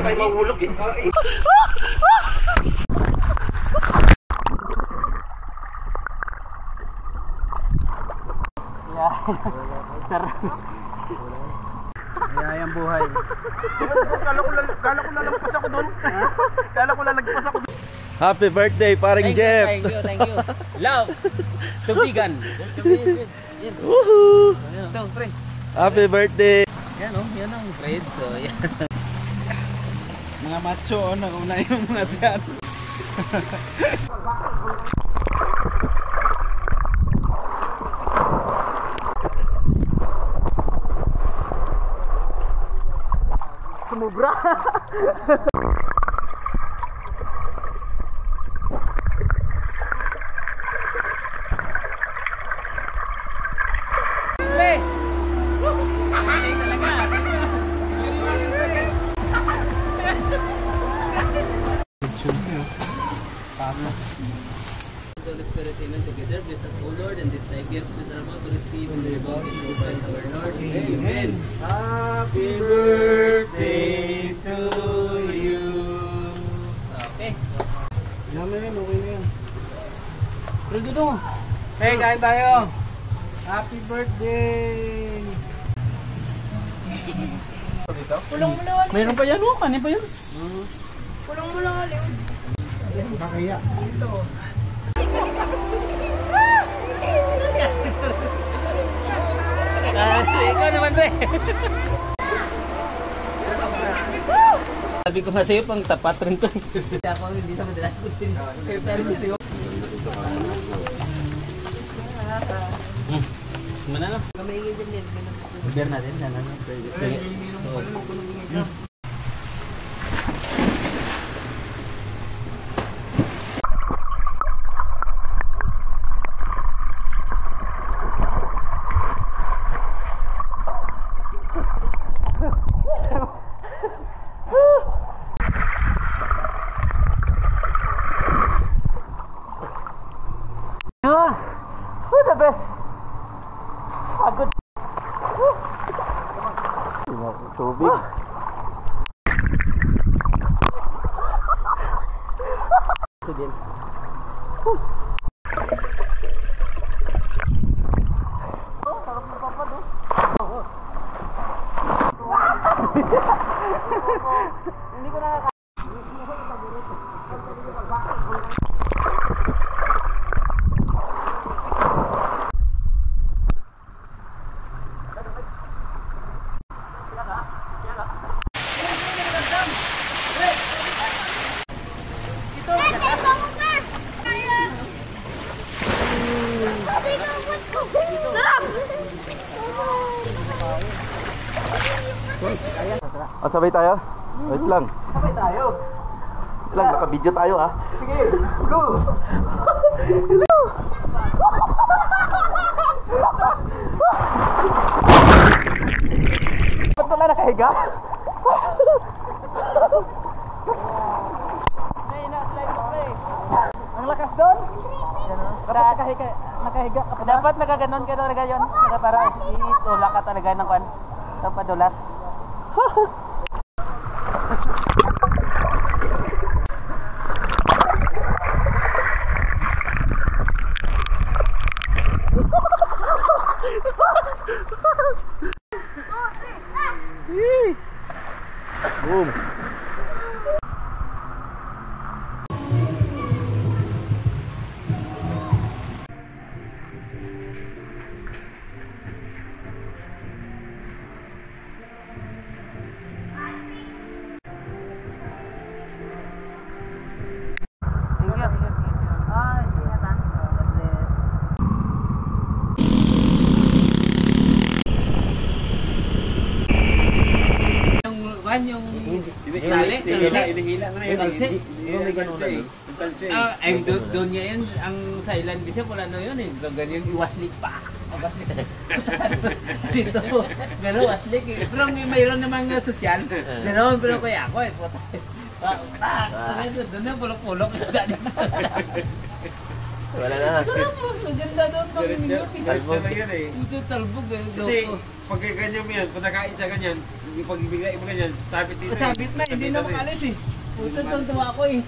tayo mahulog eh. Sarap. Kaya yung buhay. Kala ko lalagpas ako doon. Kala ko lalagpas ako doon. Happy birthday, paring Jeff. Thank you. Love to vegan. Woohoo! Ito, pre. Happy birthday. Yan oh, yan ang bread. So, yan. Mga macho, nauna yung mga dyan. Sumubra. Holy Spirit, amen. Together, bless us, O Lord, and this thy gifts which are about to receive and the above in Christ our Lord. Amen. Happy birthday to you. Okay. Yaman yan, okay na yan. Pero dito. Hey, kain tayo. Happy birthday. Pulong mo na ulit. Mayroon pa yan, oh. Kanin pa yan. Pulong mo na ulit. Bakaya. Ikaw naman, pre. Sabi ko nga sa'yo, pang tapat rin to. Ako hindi sa madalas ko din. Mana lang? Kamingin din din. Biar natin. The best. Agad. Tubig. Ito din. Sarap na papad oh. Hindi ko nakaka... Sabay tayo? Wait lang. Sabay tayo. Wait lang, naka-video tayo ah. Sige, go! Hello! Ba't wala nakahiga? Ang lakas doon? Nakahiga. Dapat nakaganon ka talaga yun. Para itulak ka talaga ng kwan. Sa padulas. Boom. Yung tali, Inihila na yun. talsi. May ganun na Ay, doon niya yun, ang sa Island Bisaya, wala na yun eh. Ganyan, iwaslik pa. Iwaslik. Dito, gano'n, waslik eh. Pero mayroon namang sosyal. Gano'n, pero kaya ako eh. Doon na, pulok-pulok. Isda dito. Wala na. Sarap mo, maganda doon kami Diretso ninyo. lang yan eh. Puso talbog eh. Kasi Loko. pag ganyan mo yan, kung nakain siya ganyan, pag ibigay mo ganyan, sabit dito. Sabit na, hindi na makalis eh. Puto, tuwa ko eh.